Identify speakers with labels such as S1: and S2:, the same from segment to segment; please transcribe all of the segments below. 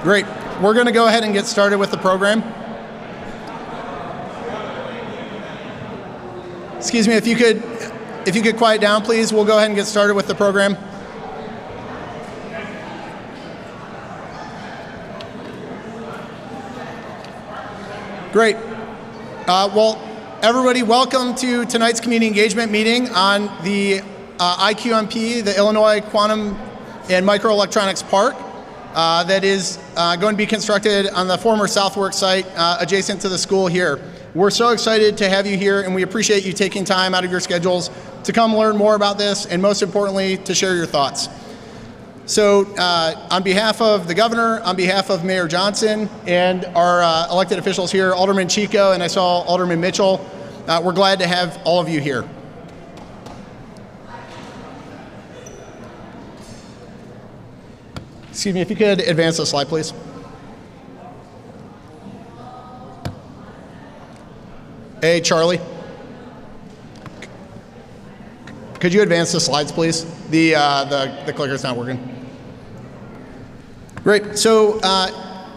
S1: Great. We're going to go ahead and get started with the program. Excuse me, if you could quiet down, please. We'll go ahead and get started with the program. Great. Well, everybody, welcome to tonight's community engagement meeting on the IQMP, the Illinois Quantum and Microelectronics Park, that is going to be constructed on the former Southworks site adjacent to the school here. We're so excited to have you here, and we appreciate you taking time out of your schedules to come learn more about this, and most importantly, to share your thoughts. So on behalf of the governor, on behalf of Mayor Johnson, and our elected officials here, Alderman Chico, and I saw Alderman Mitchell, we're glad to have all of you here. Excuse me, if you could advance the slide, please. Hey, Charlie. Could you advance the slides, please? The clicker's not working. Great. So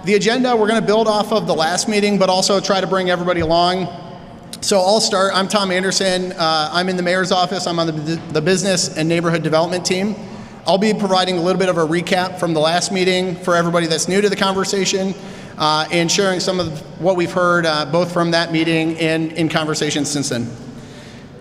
S1: the agenda, we're going to build off of the last meeting, but also try to bring everybody along. So I'll start. I'm Tom Anderson. I'm in the mayor's office. I'm on the business and neighborhood development team. I'll be providing a little bit of a recap from the last meeting for everybody that's new to the conversation, and sharing some of what we've heard both from that meeting and in conversations since then.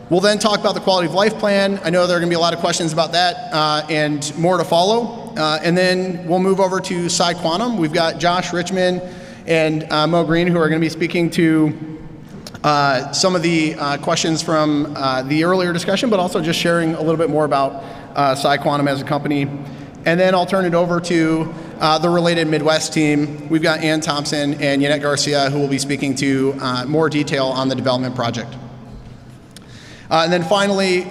S1: We'll then talk about the quality of life plan. I know there are going to be a lot of questions about that and more to follow. And then we'll move over to PsiQuantum. We've got Josh Richmond and Mo Green who are going to be speaking to some of the questions from the earlier discussion, but also just sharing a little bit more about PsiQuantum as a company. And then I'll turn it over to the Related Midwest team. We've got Ann Thompson and Yannette Garcia who will be speaking to more detail on the development project. And then finally,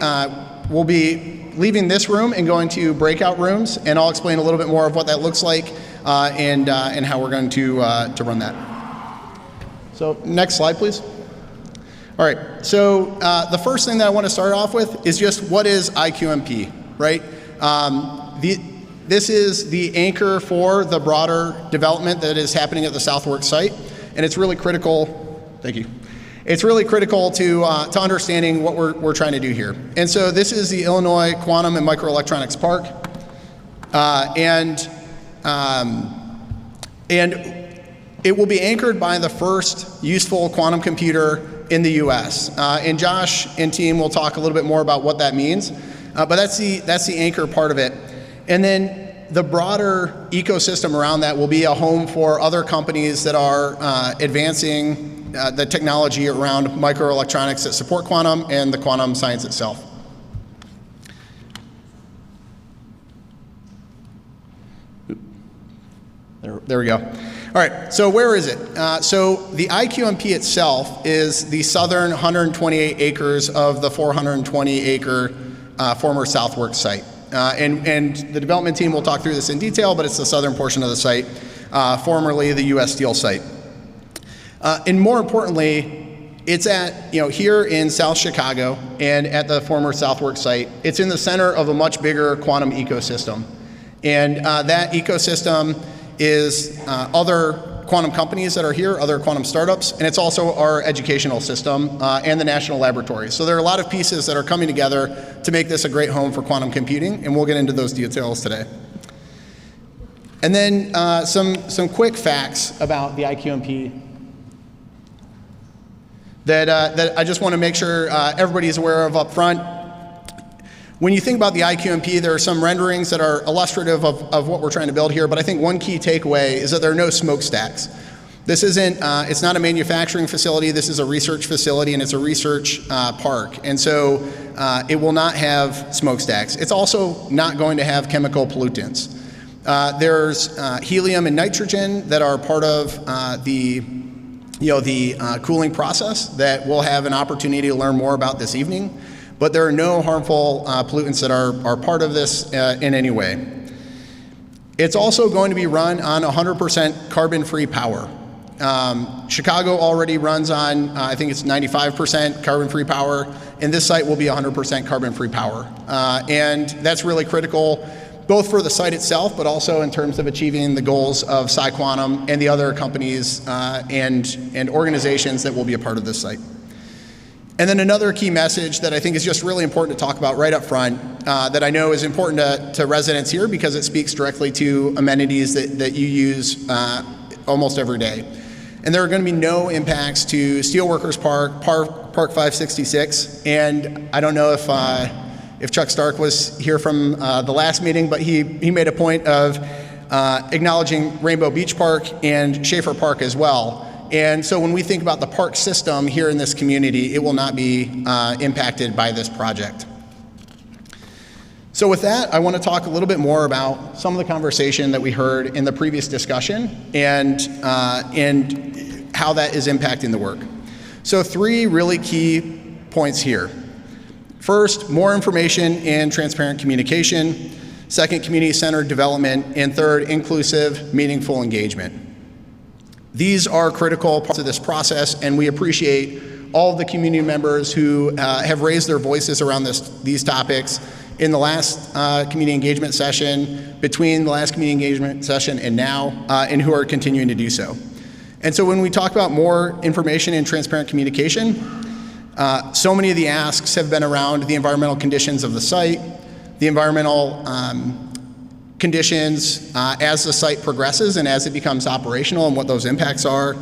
S1: we'll be leaving this room and going to breakout rooms, and I'll explain a little bit more of what that looks like and how we're going to run that. So next slide, please. All right, so the first thing that I want to start off with is just what is IQMP, right? This is the anchor for the broader development that is happening at the Southworks site, and it's really critical. Thank you. It's really critical to understanding what we're trying to do here. And so this is the Illinois Quantum and Microelectronics Park, and it will be anchored by the first useful quantum computer in the U.S. And Josh and team will talk a little bit more about what that means, but that's the anchor part of it. And then the broader ecosystem around that will be a home for other companies that are advancing the technology around microelectronics that support quantum and the quantum science itself. There we go. All right, so where is it? So the IQMP itself is the southern 128 acres of the 420-acre former Southworks site. And the development team will talk through this in detail, but it's the southern portion of the site, formerly the U.S. Steel site. And more importantly, it's at, here in South Chicago and at the former Southworks site. It's in the center of a much bigger quantum ecosystem. And that ecosystem is other quantum companies that are here, other quantum startups, and it's also our educational system and the national laboratories. So there are a lot of pieces that are coming together to make this a great home for quantum computing, and we'll get into those details today. And then some quick facts about the IQMP that I just want to make sure everybody's aware of up front. When you think about the IQMP, there are some renderings that are illustrative of what we're trying to build here, but I think one key takeaway is that there are no smokestacks. This isn't, it's not a manufacturing facility, this is a research facility, and it's a research park. And so it will not have smokestacks. It's also not going to have chemical pollutants. There's helium and nitrogen that are part of the cooling process that we'll have an opportunity to learn more about this evening. But there are no harmful pollutants that are part of this in any way. It's also going to be run on 100% carbon-free power. Chicago already runs on, I think it's 95% carbon-free power, and this site will be 100% carbon-free power. And that's really critical both for the site itself, but also in terms of achieving the goals of PsiQuantum and the other companies and organizations that will be a part of this site. And then another key message that I think is just really important to talk about right up front, that I know is important to residents here because it speaks directly to amenities that you use almost every day. And there are going to be no impacts to Steelworkers Park, Park 566, and I don't know if Chuck Stark was here from the last meeting, but he made a point of acknowledging Rainbow Beach Park and Schaefer Park as well. And so when we think about the park system here in this community, it will not be impacted by this project. So with that, I want to talk a little bit more about some of the conversation that we heard in the previous discussion and how that is impacting the work. So 3 really key points here. First, more information and transparent communication. Second, community-centered development. And third, inclusive, meaningful engagement. These are critical parts of this process, and we appreciate all of the community members who have raised their voices around these topics in the last community engagement session, between the last community engagement session and now, and who are continuing to do so. And so when we talk about more information and transparent communication, so many of the asks have been around the environmental conditions of the site, the environmental conditions as the site progresses and as it becomes operational and what those impacts are.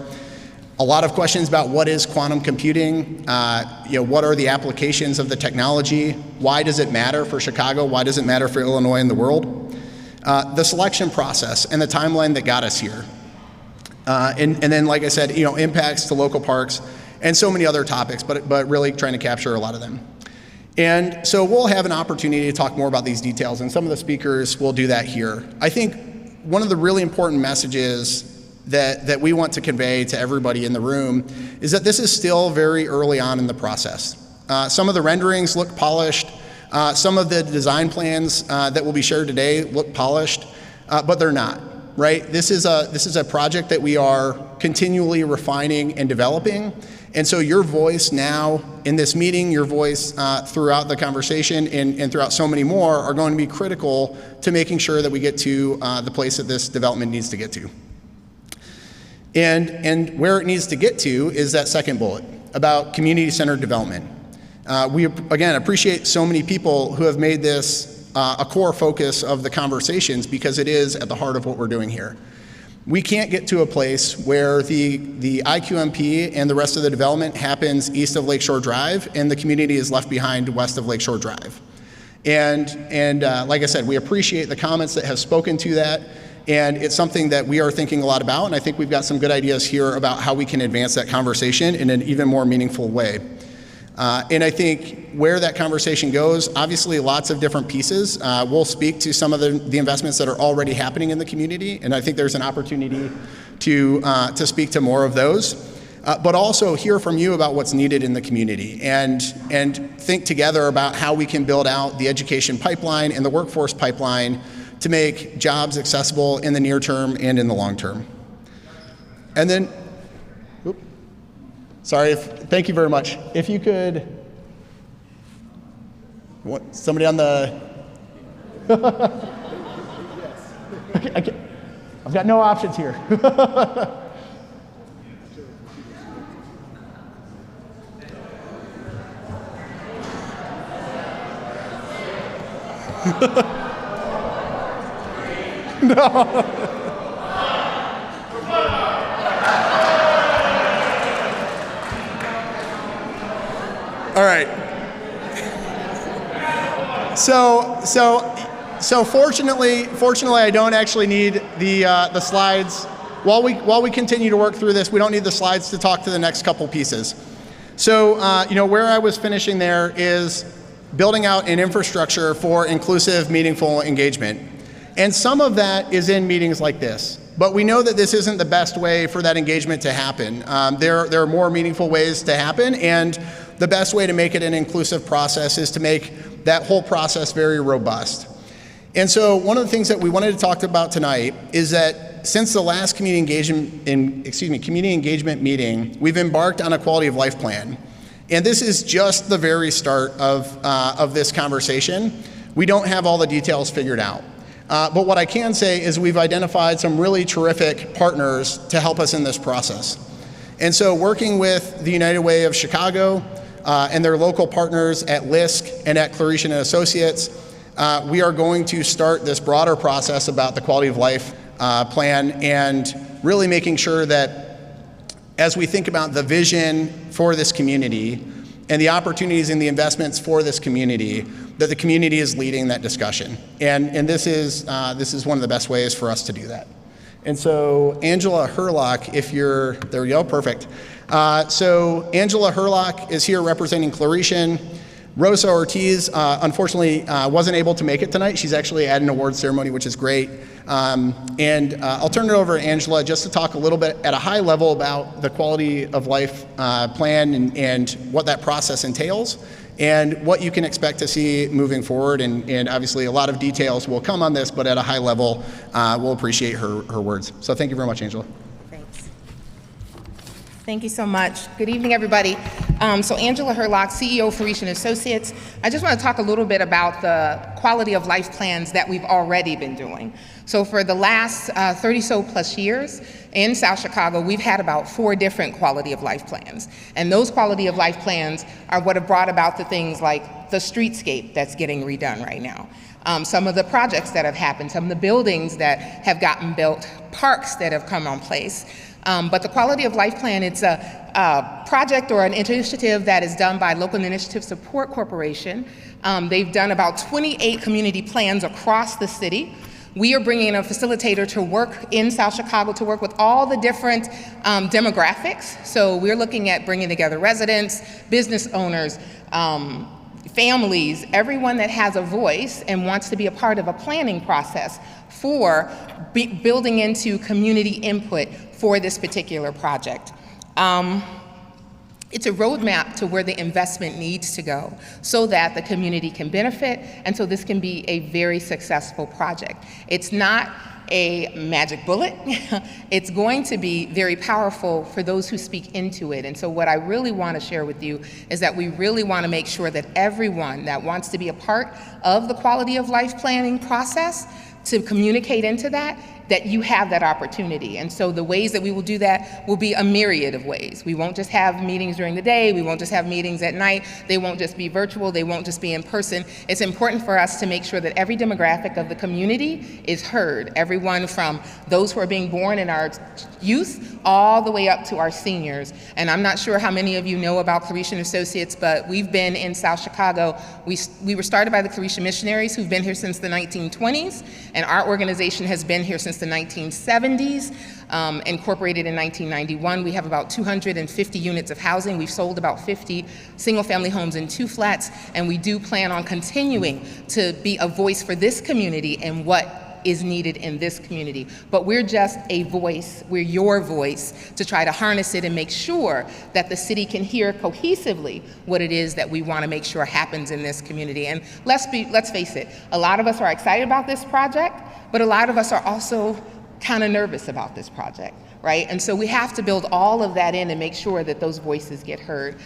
S1: A lot of questions about what is quantum computing, what are the applications of the technology, why does it matter for Chicago, why does it matter for Illinois and the world, the selection process and the timeline that got us here. And then, like I said, impacts to local parks and so many other topics, but really trying to capture a lot of them. And so we'll have an opportunity to talk more about these details, and some of the speakers will do that here. I think one of the really important messages that we want to convey to everybody in the room is that this is still very early on in the process. Some of the renderings look polished. Some of the design plans that will be shared today look polished, but they're not, right? This is a project that we are continually refining and developing. And so your voice now in this meeting, your voice throughout the conversation and throughout so many more are going to be critical to making sure that we get to the place that this development needs to get to. And where it needs to get to is that second bullet about community-centered development. We, again, appreciate so many people who have made this a core focus of the conversations because it is at the heart of what we're doing here. We can't get to a place where the IQMP and the rest of the development happens east of Lakeshore Drive and the community is left behind west of Lakeshore Drive. And like I said, we appreciate the comments that have spoken to that, and it's something that we are thinking a lot about, and I think we've got some good ideas here about how we can advance that conversation in an even more meaningful way. And I think where that conversation goes, obviously lots of different pieces. We'll speak to some of the investments that are already happening in the community, and I think there's an opportunity to speak to more of those. But also hear from you about what's needed in the community and think together about how we can build out the education pipeline and the workforce pipeline to make jobs accessible in the near term and in the long term. And then, thank you very much. If you could, somebody on the, I've got no options here. No. All right. So fortunately, I don't actually need the slides. While we continue to work through this, we don't need the slides to talk to the next couple pieces. So where I was finishing there is building out an infrastructure for inclusive, meaningful engagement. And some of that is in meetings like this. But we know that this isn't the best way for that engagement to happen. There are more meaningful ways to happen, and the best way to make it an inclusive process is to make that whole process very robust. And so one of the things that we wanted to talk about tonight is that since the last community engagement meeting, we've embarked on a quality of life plan. And this is just the very start of this conversation. We don't have all the details figured out. But what I can say is we've identified some really terrific partners to help us in this process. And so working with the United Way of Chicago and their local partners at LISC and at Claretian and Associates, we are going to start this broader process about the quality of life plan and really making sure that as we think about the vision for this community and the opportunities and the investments for this community, that the community is leading that discussion. And this is one of the best ways for us to do that. And so Angela Herlock, if you're, there we go, perfect. So Angela Herlock is here representing Claretian. Rosa Ortiz, unfortunately, wasn't able to make it tonight. She's actually at an awards ceremony, which is great. And I'll turn it over to Angela just to talk a little bit at a high level about the quality of life plan and what that process entails and what you can expect to see moving forward. And obviously a lot of details will come on this, but at a high level, we'll appreciate her words. So thank you very much, Angela.
S2: Thanks. Thank you so much. Good evening, everybody. So Angela Herlock, CEO of Claretian Associates. I just want to talk a little bit about the quality of life plans that we've already been doing. So for the last 30 plus years in South Chicago, we've had about 4 different quality of life plans. And those quality of life plans are what have brought about the things like the streetscape that's getting redone right now. Some of the projects that have happened, some of the buildings that have gotten built, parks that have come on place. But the quality of life plan, it's a project or an initiative that is done by Local Initiative Support Corporation. They've done about 28 community plans across the city. We are bringing in a facilitator to work in South Chicago to work with all the different demographics. So we're looking at bringing together residents, business owners, families, everyone that has a voice and wants to be a part of a planning process for building into community input for this particular project. It's a roadmap to where the investment needs to go so that the community can benefit and so this can be a very successful project. It's not a magic bullet. It's going to be very powerful for those who speak into it. And so what I really want to share with you is that we really want to make sure that everyone that wants to be a part of the quality of life planning process to communicate into that you have that opportunity. And so the ways that we will do that will be a myriad of ways. We won't just have meetings during the day, we won't just have meetings at night, they won't just be virtual, they won't just be in person. It's important for us to make sure that every demographic of the community is heard. Everyone from those who are being born in our youth all the way up to our seniors. And I'm not sure how many of you know about Claretian Associates, but we've been in South Chicago. We were started by the Claretian missionaries who've been here since the 1920s, and our organization has been here since the 1970s, incorporated in 1991. We have about 250 units of housing. We've sold about 50 single-family homes in 2 flats, and we do plan on continuing to be a voice for this community and what is needed in this community. But we're just a voice, we're your voice to try to harness it and make sure that the city can hear cohesively what it is that we want to make sure happens in this community. And let's face it, a lot of us are excited about this project, but a lot of us are also kind of nervous about this project, right? And so we have to build all of that in and make sure that those voices get heard.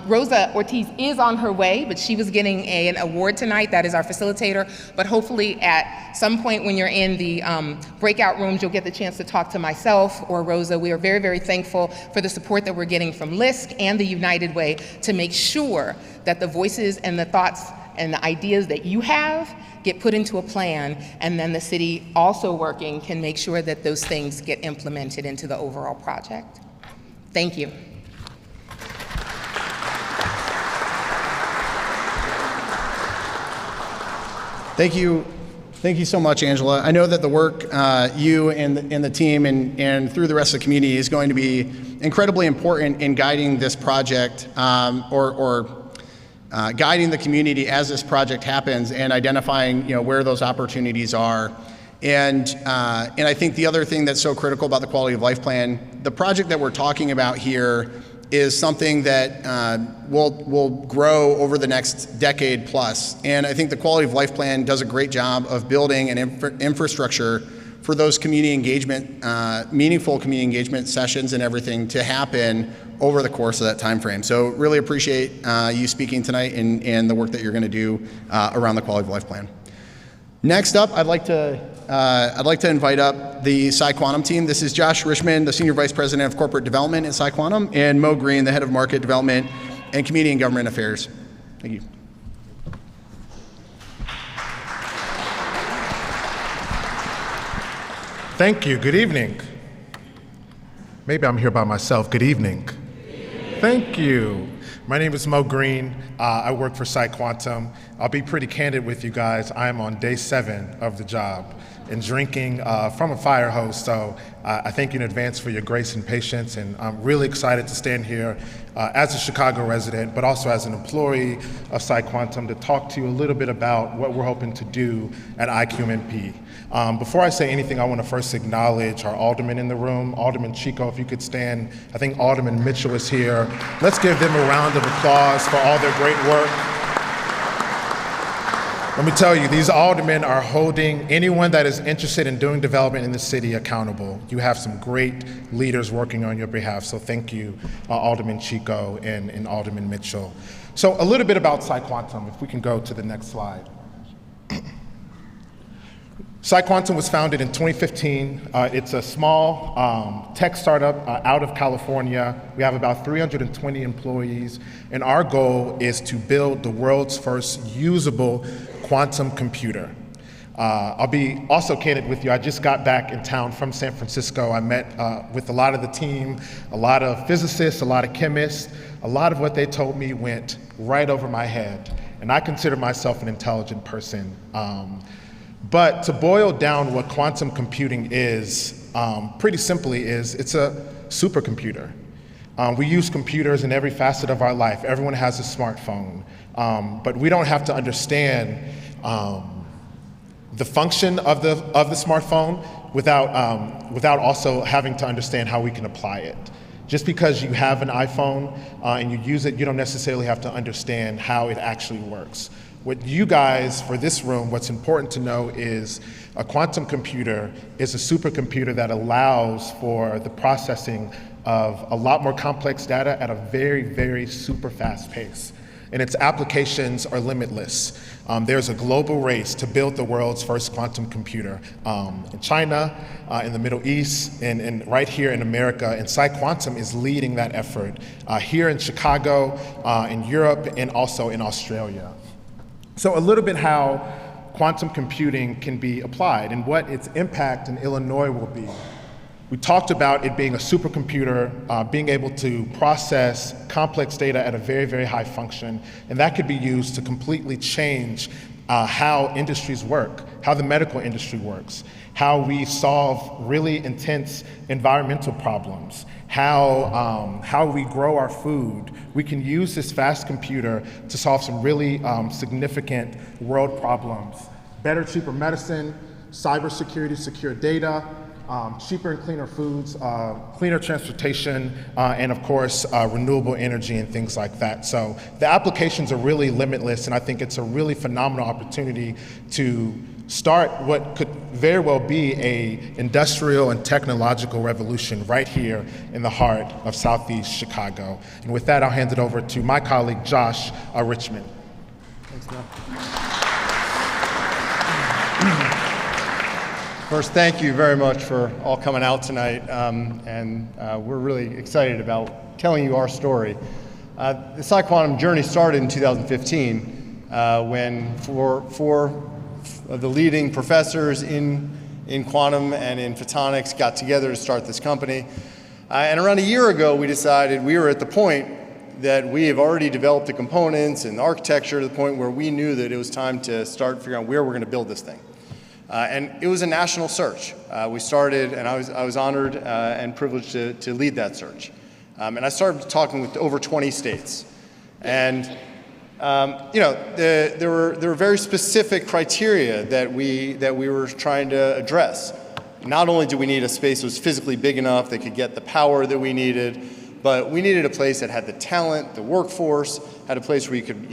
S2: Rosa Ortiz is on her way, but she was getting an award tonight. That is our facilitator. But hopefully at some point when you're in the breakout rooms, you'll get the chance to talk to myself or Rosa. We are very, very thankful for the support that we're getting from LISC and the United Way to make sure that the voices and the thoughts and the ideas that you have get put into a plan, and then the city also working can make sure that those things get implemented into the overall project. Thank you.
S1: Thank you. Thank you so much, Angela. I know that the work you and the team and through the rest of the community is going to be incredibly important in guiding this project guiding the community as this project happens and identifying where those opportunities are. And I think the other thing that's so critical about the quality of life plan, the project that we're talking about here is something that will grow over the next decade plus. And I think the quality of life plan does a great job of building an infrastructure for those community engagement, meaningful community engagement sessions and everything to happen over the course of that time frame. So really appreciate you speaking tonight and the work that you're going to do around the quality of life plan. Next up, I'd like to invite up the PsiQuantum team. This is Josh Richmond, the Senior Vice President of Corporate Development at PsiQuantum, and Mo Green, the Head of Market Development and Community and Government Affairs. Thank you.
S3: Thank you. Good evening. Maybe I'm here by myself. Good evening. Thank you. My name is Mo Green. I work for PsiQuantum. I'll be pretty candid with you guys. I'm on day 7 of the job and drinking from a fire hose. So I thank you in advance for your grace and patience. And I'm really excited to stand here as a Chicago resident, but also as an employee of PsiQuantum to talk to you a little bit about what we're hoping to do at IQMP. Before I say anything, I want to first acknowledge our aldermen in the room. Alderman Chico, if you could stand. I think Alderman Mitchell is here. Let's give them a round of applause for all their great work. Let me tell you, these aldermen are holding anyone that is interested in doing development in the city accountable. You have some great leaders working on your behalf, so thank you, Alderman Chico and Alderman Mitchell. So a little bit about PsiQuantum, if we can go to the next slide. PsiQuantum was founded in 2015. It's a small tech startup out of California. We have about 320 employees, and our goal is to build the world's first usable quantum computer. I'll be also candid with you. I just got back in town from San Francisco. I met with a lot of the team, a lot of physicists, a lot of chemists. A lot of what they told me went right over my head, and I consider myself an intelligent person. But to boil down what quantum computing is, pretty simply it's a supercomputer. We use computers in every facet of our life. Everyone has a smartphone, but we don't have to understand the function of the smartphone without also having to understand how we can apply it. Just because you have an iPhone and you use it, you don't necessarily have to understand how it actually works. What you guys, for this room, what's important to know is a quantum computer is a supercomputer that allows for the processing of a lot more complex data at a very, very super fast pace. And its applications are limitless. There's a global race to build the world's first quantum computer in China, in the Middle East, and right here in America. And PsiQuantum is leading that effort here in Chicago, in Europe, and also in Australia. So a little bit how quantum computing can be applied and what its impact in Illinois will be. We talked about it being a supercomputer, being able to process complex data at a very, very high function, and that could be used to completely change how industries work, how the medical industry works, how we solve really intense environmental problems, how we grow our food. We can use this fast computer to solve some really significant world problems. Better, cheaper medicine, cybersecurity, secure data, cheaper and cleaner foods, cleaner transportation, and of course, renewable energy and things like that. So the applications are really limitless, and I think it's a really phenomenal opportunity to start what could very well be an industrial and technological revolution right here in the heart of Southeast Chicago. And with that, I'll hand it over to my colleague, Josh Richmond.
S4: Thanks, Mel. First, thank you very much for all coming out tonight, we're really excited about telling you our story. The PsiQuantum journey started in 2015 when four of the leading professors in quantum and in photonics got together to start this company. And around a year ago, we decided we were at the point that we have already developed the components and the architecture to the point where we knew that it was time to start figuring out where we're going to build this thing. And it was a national search. We started, and I was honored and privileged to lead that search. And I started talking with over 20 states. And there were very specific criteria that we were trying to address. Not only do we need a space that was physically big enough that could get the power that we needed, but we needed a place that had the talent, the workforce, had a place where you could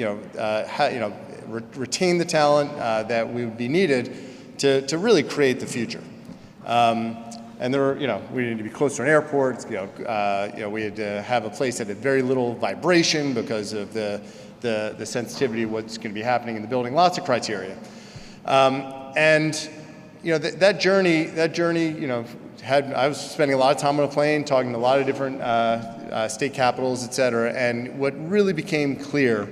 S4: retain the talent that would be needed to really create the future. And there were, we needed to be close to an airport. We had to have a place that had very little vibration because of the sensitivity of what's going to be happening in the building. Lots of criteria. And you know, that journey, you know, I was spending a lot of time on a plane, talking to a lot of different state capitals, et cetera. And what really became clear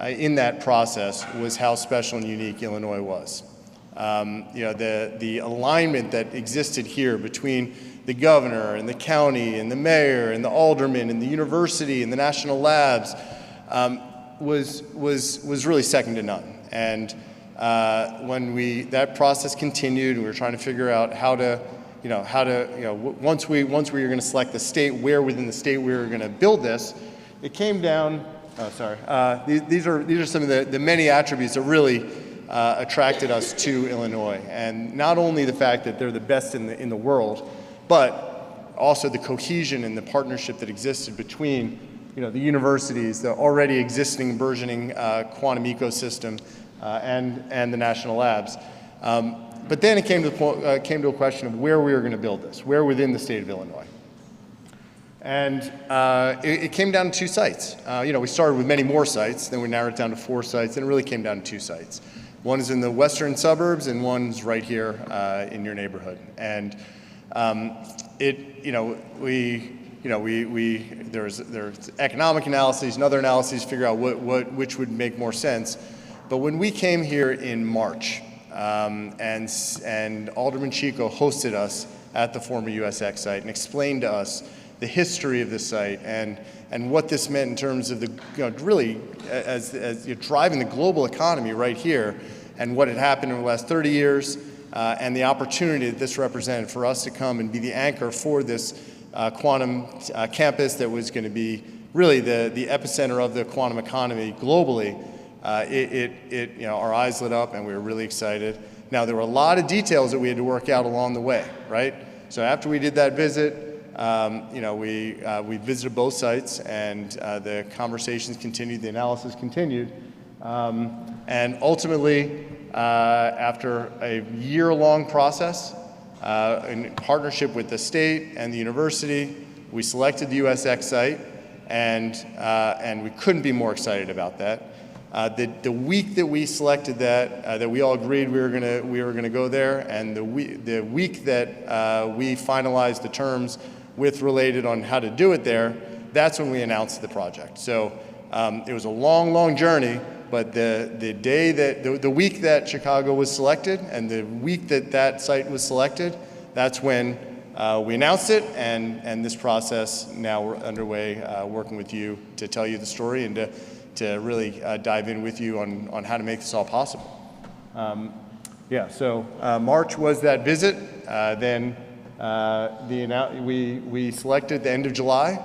S4: in that process was how special and unique Illinois was. You know, the alignment that existed here between the governor and the county and the mayor and the aldermen and the university and the national labs was really second to none. And when that process continued, we were trying to figure out once we were going to select the state, where within the state we were going to build this, it came down. Oh, sorry. These are some of the many attributes that really attracted us to Illinois, and not only the fact that they're the best in the world, but also the cohesion and the partnership that existed between the universities, the already existing burgeoning quantum ecosystem, and the national labs. But then it came to a question of where we were going to build this, where within the state of Illinois. And it came down to 2 sites. We started with many more sites, then we narrowed it down to 4 sites, and it really came down to 2 sites. One is in the western suburbs, and one's right here in your neighborhood. And there's economic analyses and other analyses to figure out which would make more sense. But when we came here in March, and Alderman Chico hosted us at the former USX site and explained to us the history of this site and what this meant in terms of really as driving the global economy right here, and what had happened in the last 30 years, and the opportunity that this represented for us to come and be the anchor for this quantum campus that was going to be really the epicenter of the quantum economy globally. Our eyes lit up and we were really excited. Now, there were a lot of details that we had to work out along the way, right? So after we did that visit, we visited both sites, and the conversations continued, the analysis continued, and ultimately, after a year-long process, in partnership with the state and the university, we selected the USX site, and we couldn't be more excited about that. The week that we selected that we all agreed we were gonna go there, and the week that we finalized the terms with Related on how to do it there, that's when we announced the project. So it was a long journey, but the week that Chicago was selected and the week that site was selected, that's when we announced it, and this process now we're underway, working with you to tell you the story and to really dive in with you on how to make this all possible. So March was that visit. Then we selected the end of July.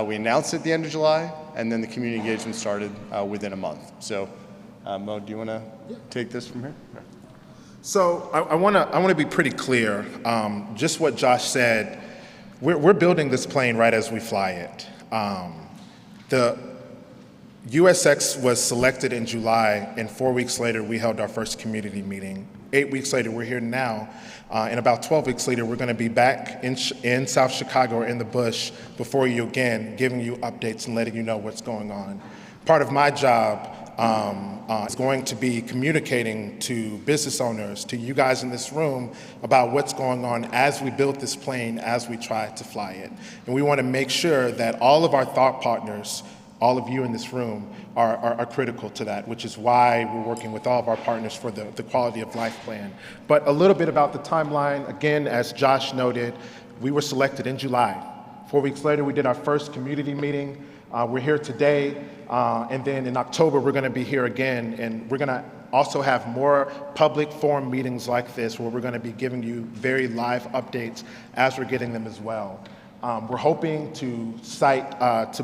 S4: We announced it at the end of July, and then the community engagement started within a month. So, Mo, do you want to take this from here?
S3: So I want to be pretty clear. Just what Josh said, we're building this plane right as we fly it. The USX was selected in July, and 4 weeks later, we held our first community meeting. 8 weeks later, we're here now, and about 12 weeks later, we're going to be back in South Chicago or in the bush before you again, giving you updates and letting you know what's going on. Part of my job is going to be communicating to business owners, to you guys in this room, about what's going on as we build this plane, as we try to fly it. And we want to make sure that all of our thought partners, all of you in this room, are critical to that, which is why we're working with all of our partners for the quality of life plan. But a little bit about the timeline. Again, as Josh noted, we were selected in July. 4 weeks later, we did our first community meeting. We're here today, and then in October, we're gonna be here again, and we're gonna also have more public forum meetings like this, where we're gonna be giving you very live updates as we're getting them as well. We're hoping to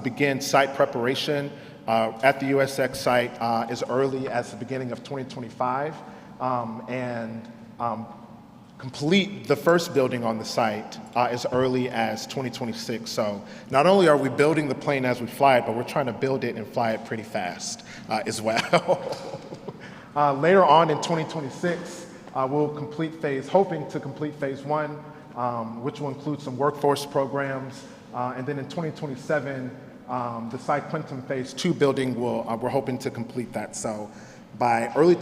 S3: begin site preparation at the USX site as early as the beginning of 2025, and complete the first building on the site as early as 2026. So not only are we building the plane as we fly it, but we're trying to build it and fly it pretty fast as well. Later on in 2026, we'll hoping to complete phase 1, which will include some workforce programs. And then in 2027, the Cy Quintum phase 2 building we're hoping to complete that. So by early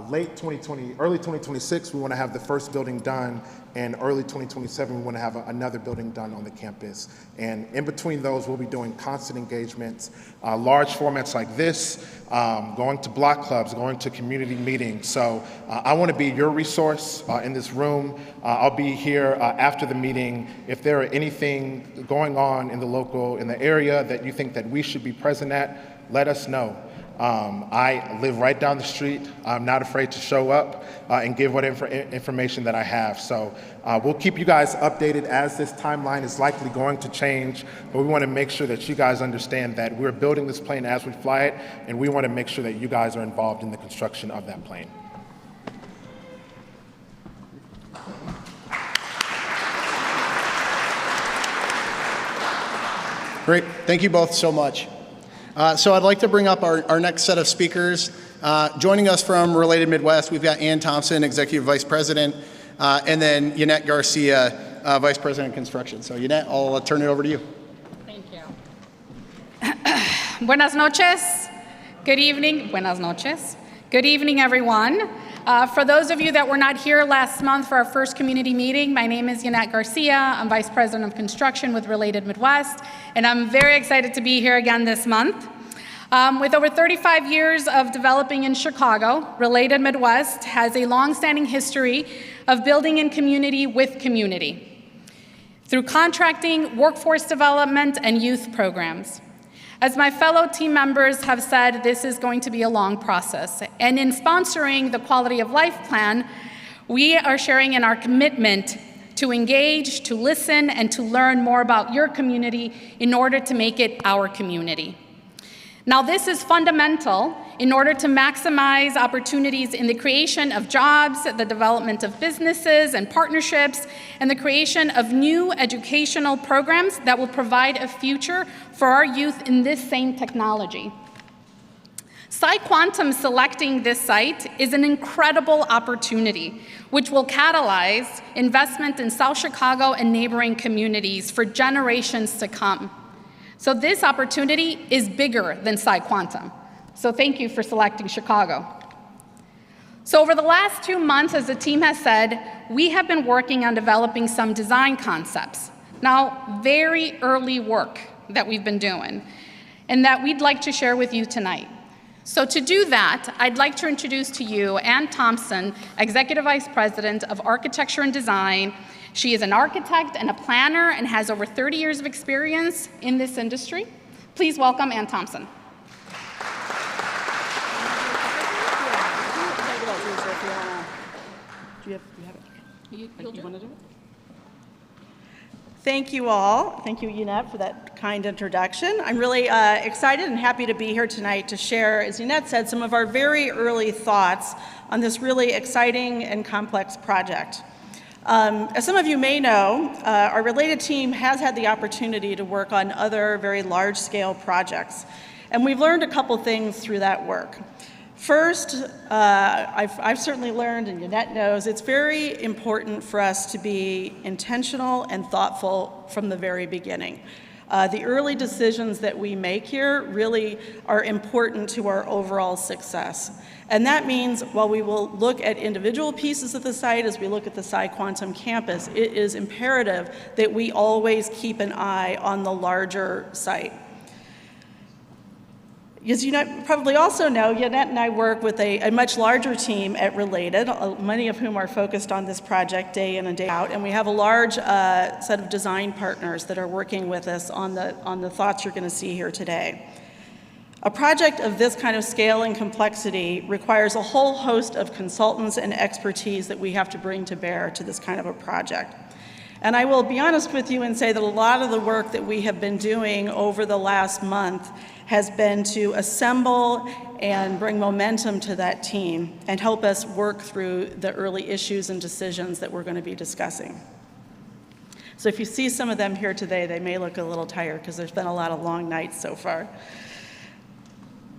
S3: Late 2020, early 2026, we want to have the first building done, and early 2027, we want to have another building done on the campus. And in between those, we'll be doing constant engagements, large formats like this, going to block clubs, going to community meetings. So I want to be your resource in this room. I'll be here after the meeting. If there are anything going on in the area that you think that we should be present at, let us know. I live right down the street. I'm not afraid to show up and give what information that I have. So we'll keep you guys updated as this timeline is likely going to change, but we want to make sure that you guys understand that we're building this plane as we fly it, and we want to make sure that you guys are involved in the construction of that plane.
S1: Great. Thank you both so much. So I'd like to bring up our next set of speakers. Joining us from Related Midwest, we've got Ann Thompson, Executive Vice President, and then Yannette Garcia, Vice President of Construction. So Yannette, I'll turn it over to you.
S5: Thank you. Buenas noches. Good evening. Buenas noches. Good evening, everyone. For those of you that were not here last month for our first community meeting, my name is Yannette Garcia. I'm Vice President of Construction with Related Midwest, and I'm very excited to be here again this month. With over 35 years of developing in Chicago, Related Midwest has a long-standing history of building in community with community through contracting, workforce development, and youth programs. As my fellow team members have said, this is going to be a long process. And in sponsoring the Quality of Life Plan, we are sharing in our commitment to engage, to listen, and to learn more about your community in order to make it our community. Now, this is fundamental in order to maximize opportunities in the creation of jobs, the development of businesses and partnerships, and the creation of new educational programs that will provide a future for our youth in this same technology. PsiQuantum selecting this site is an incredible opportunity, which will catalyze investment in South Chicago and neighboring communities for generations to come. So this opportunity is bigger than PsiQuantum. So thank you for selecting Chicago. So over the last 2 months, as the team has said, we have been working on developing some design concepts. Now, very early work that we've been doing, and that we'd like to share with you tonight. So to do that, I'd like to introduce to you Ann Thompson, Executive Vice President of Architecture and Design. She is an architect and a planner and has over 30 years of experience in this industry. Please welcome Ann Thompson.
S6: Thank you all. Thank you, Yannette, for that kind introduction. I'm really excited and happy to be here tonight to share, as Yannette said, some of our very early thoughts on this really exciting and complex project. As some of you may know, our Related team has had the opportunity to work on other very large-scale projects, and we've learned a couple things through that work. First, I've certainly learned, and Yannette knows, it's very important for us to be intentional and thoughtful from the very beginning. The early decisions that we make here really are important to our overall success. And that means while we will look at individual pieces of the site as we look at the PsiQuantum campus, it is imperative that we always keep an eye on the larger site. As you probably also know, Yannette and I work with a much larger team at Related, many of whom are focused on this project day in and day out, and we have a large set of design partners that are working with us on the thoughts you're going to see here today. A project of this kind of scale and complexity requires a whole host of consultants and expertise that we have to bring to bear to this kind of a project. And I will be honest with you and say that a lot of the work that we have been doing over the last month has been to assemble and bring momentum to that team and help us work through the early issues and decisions that we're going to be discussing. So if you see some of them here today, they may look a little tired because there's been a lot of long nights so far.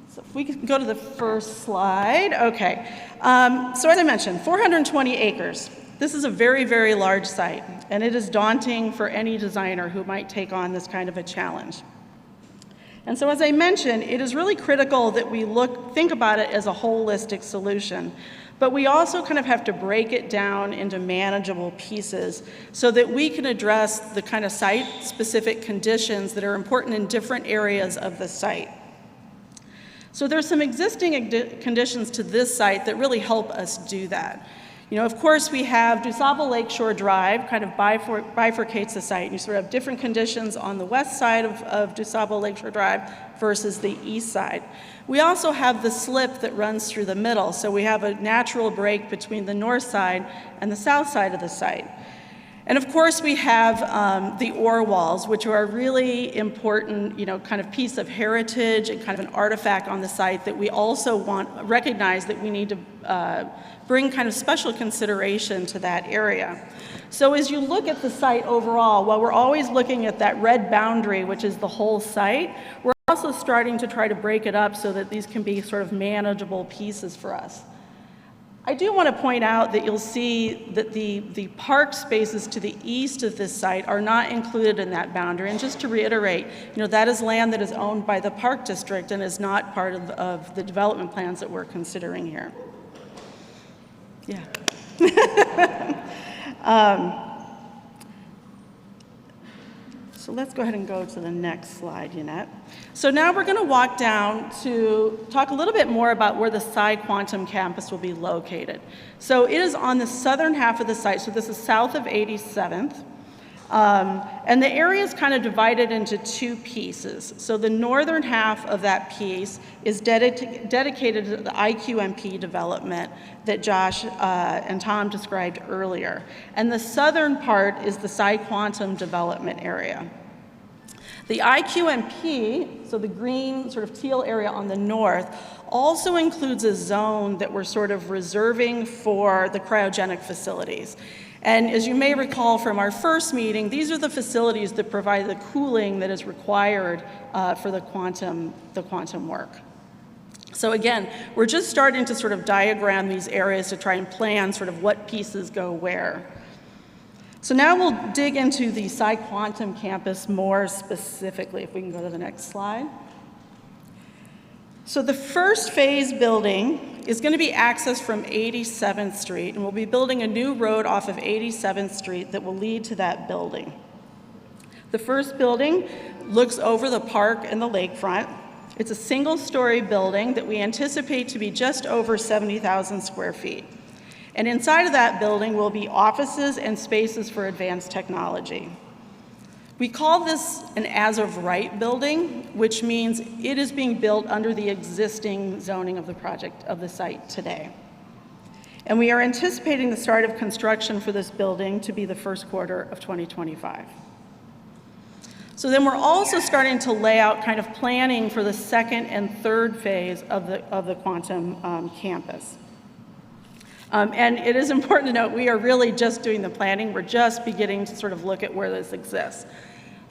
S6: So if we can go to the first slide. Okay. So as I mentioned, 420 acres. This is a very, very large site, and it is daunting for any designer who might take on this kind of a challenge. And so as I mentioned, it is really critical that we think about it as a holistic solution. But we also kind of have to break it down into manageable pieces so that we can address the kind of site-specific conditions that are important in different areas of the site. So there's some existing conditions to this site that really help us do that. You know, of course, we have DuSable Lakeshore Drive kind of bifurcates the site. You sort of have different conditions on the west side of DuSable Lakeshore Drive versus the east side. We also have the slip that runs through the middle, so we have a natural break between the north side and the south side of the site. And of course, we have the ore walls, which are a really important, you know, kind of piece of heritage and kind of an artifact on the site that we also recognize that we need to bring kind of special consideration to that area. So as you look at the site overall, while we're always looking at that red boundary, which is the whole site, we're also starting to try to break it up so that these can be sort of manageable pieces for us. I do want to point out that you'll see that the park spaces to the east of this site are not included in that boundary. And just to reiterate, you know, that is land that is owned by the Park District and is not part of the development plans that we're considering here. Yeah. So let's go ahead and go to the next slide, Yannette. So now we're going to walk down to talk a little bit more about where the PsiQuantum campus will be located. So it is on the southern half of the site, so this is south of 87th. And the area is kind of divided into two pieces. So the northern half of that piece is dedicated to the IQMP development that Josh and Tom described earlier. And the southern part is the PsiQuantum development area. The IQMP, so the green sort of teal area on the north, also includes a zone that we're sort of reserving for the cryogenic facilities. And as you may recall from our first meeting, these are the facilities that provide the cooling that is required for the quantum work. So again, we're just starting to sort of diagram these areas to try and plan sort of what pieces go where. So now we'll dig into the PsiQuantum campus more specifically, if we can go to the next slide. So the first phase building is going to be accessed from 87th Street, and we'll be building a new road off of 87th Street that will lead to that building. The first building looks over the park and the lakefront. It's a single-story building that we anticipate to be just over 70,000 square feet. And inside of that building will be offices and spaces for advanced technology. We call this an as-of-right building, which means it is being built under the existing zoning of the project of the site today. And we are anticipating the start of construction for this building to be the first quarter of 2025. So then we're also starting to lay out kind of planning for the second and third phase of the quantum campus. And it is important to note, we are really just doing the planning. We're just beginning to sort of look at where this exists.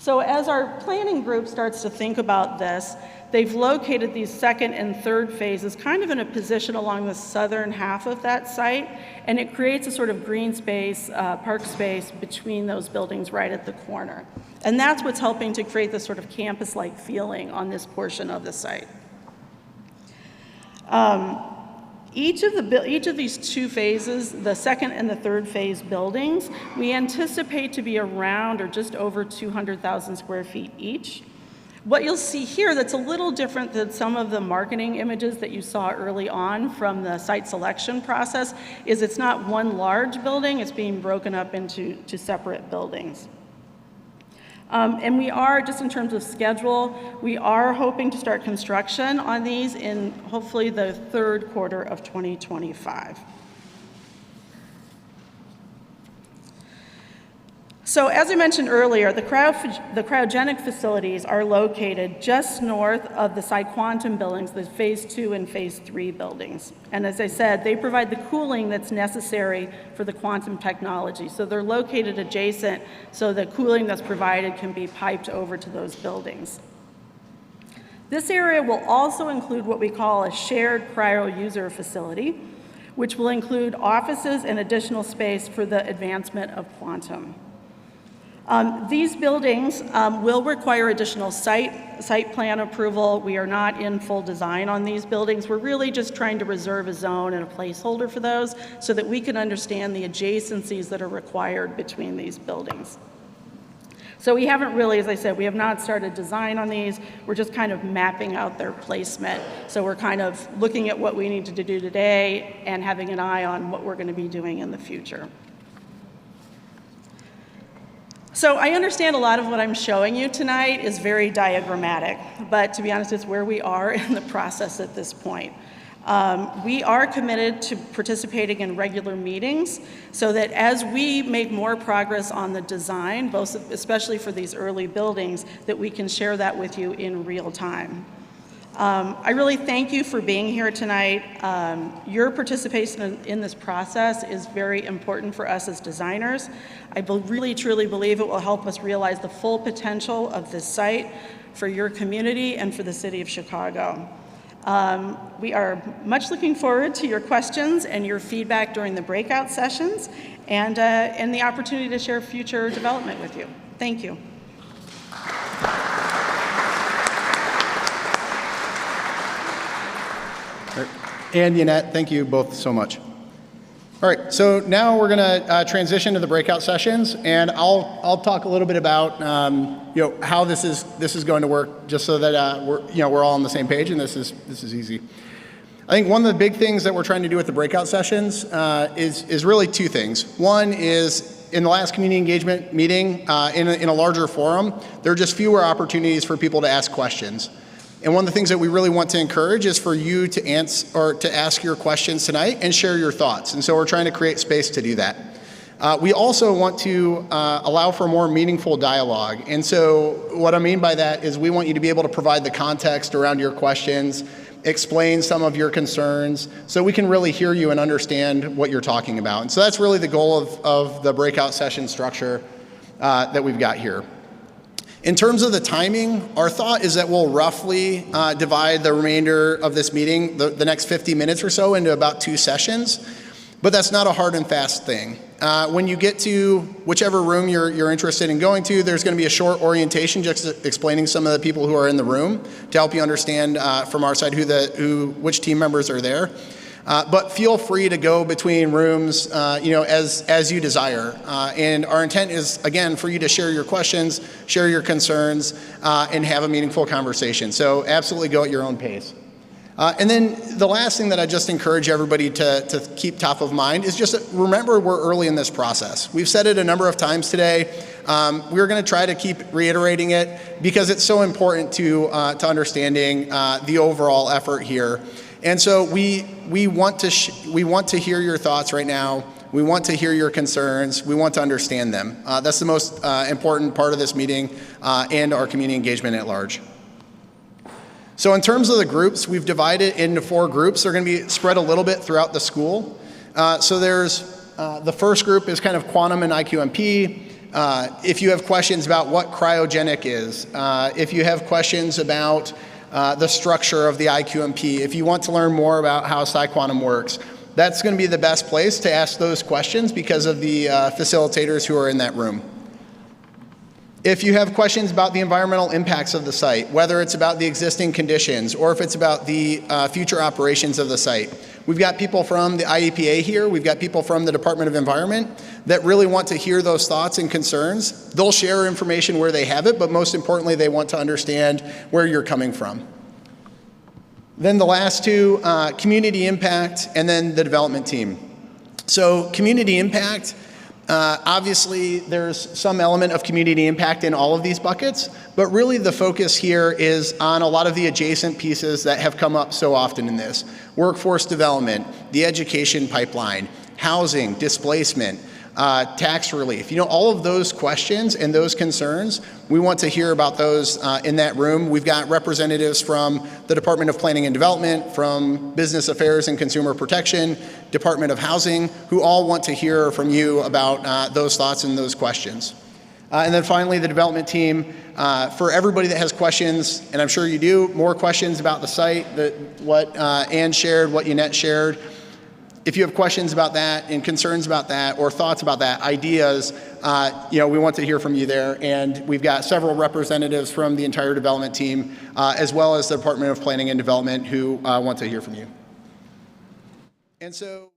S6: So as our planning group starts to think about this, they've located these second and third phases kind of in a position along the southern half of that site, and it creates a sort of green space, park space between those buildings right at the corner. And that's what's helping to create this sort of campus-like feeling on this portion of the site. Each of these two phases, the second and the third phase buildings, we anticipate to be around or just over 200,000 square feet each. What you'll see here that's a little different than some of the marketing images that you saw early on from the site selection process is it's not one large building, it's being broken up into separate buildings. And we are, just in terms of schedule, we are hoping to start construction on these in hopefully the third quarter of 2025. So as I mentioned earlier, the cryogenic facilities are located just north of the PsiQuantum buildings, the phase 2 and phase 3 buildings. And as I said, they provide the cooling that's necessary for the quantum technology. So they're located adjacent, so the cooling that's provided can be piped over to those buildings. This area will also include what we call a shared cryo user facility, which will include offices and additional space for the advancement of quantum. These buildings will require additional site plan approval. We are not in full design on these buildings. We're really just trying to reserve a zone and a placeholder for those so that we can understand the adjacencies that are required between these buildings. So we haven't really, as I said, we have not started design on these. We're just kind of mapping out their placement. So we're kind of looking at what we need to do today and having an eye on what we're going to be doing in the future. So I understand a lot of what I'm showing you tonight is very diagrammatic, but to be honest, it's where we are in the process at this point. We are committed to participating in regular meetings so that as we make more progress on the design, both especially for these early buildings, that we can share that with you in real time. I really thank you for being here tonight. Your participation in this process is very important for us as designers. I really truly believe it will help us realize the full potential of this site for your community and for the city of Chicago. We are much looking forward to your questions and your feedback during the breakout sessions and the opportunity to share future development with you. Thank you.
S1: And Yannette, thank you both so much. All right, so now we're going to transition to the breakout sessions, and I'll talk a little bit about how this is going to work, just so that we're all on the same page, and this is easy. I think one of the big things that we're trying to do with the breakout sessions is really two things. One is in the last community engagement meeting in a larger forum, there are just fewer opportunities for people to ask questions. And one of the things that we really want to encourage is for you to answer or to ask your questions tonight and share your thoughts. And so we're trying to create space to do that. We also want to allow for more meaningful dialogue. And so what I mean by that is we want you to be able to provide the context around your questions, explain some of your concerns, so we can really hear you and understand what you're talking about. And so that's really the goal of the breakout session structure that we've got here. In terms of the timing, our thought is that we'll roughly divide the remainder of this meeting, the next 50 minutes or so, into about 2 sessions. But that's not a hard and fast thing. When you get to whichever room you're interested in going to, there's going to be a short orientation just explaining some of the people who are in the room to help you understand from our side which team members are there. But feel free to go between rooms, as you desire. And our intent is, again, for you to share your questions, share your concerns, and have a meaningful conversation. So absolutely go at your own pace. And then the last thing that I just encourage everybody to keep top of mind is just remember we're early in this process. We've said it a number of times today. We're going to try to keep reiterating it because it's so important to understanding the overall effort here. And so we want to hear your thoughts right now. We want to hear your concerns. We want to understand them. That's the most important part of this meeting and our community engagement at large. So in terms of the groups, we've divided into 4 groups. They're going to be spread a little bit throughout the school. So there's the first group is kind of quantum and IQMP. If you have questions about what cryogenic is, if you have questions about the structure of the IQMP, if you want to learn more about how PsiQuantum works, that's going to be the best place to ask those questions because of the facilitators who are in that room. If you have questions about the environmental impacts of the site, whether it's about the existing conditions or if it's about the future operations of the site, we've got people from the IEPA here, we've got people from the Department of Environment that really want to hear those thoughts and concerns. They'll share information where they have it, but most importantly, they want to understand where you're coming from. Then the last 2, community impact and then the development team. So community impact, obviously, there's some element of community impact in all of these buckets, but really the focus here is on a lot of the adjacent pieces that have come up so often in this. Workforce development, the education pipeline, housing, displacement, tax relief. All of those questions and those concerns, we want to hear about those in that room. We've got representatives from the Department of Planning and Development, from Business Affairs and Consumer Protection, Department of Housing, who all want to hear from you about those thoughts and those questions. And then finally, the development team, for everybody that has questions, and I'm sure you do, more questions about the site, what Ann shared, what Yannette shared, if you have questions about that and concerns about that or thoughts about that, ideas, we want to hear from you there. And we've got several representatives from the entire development team, as well as the Department of Planning and Development who want to hear from you. And so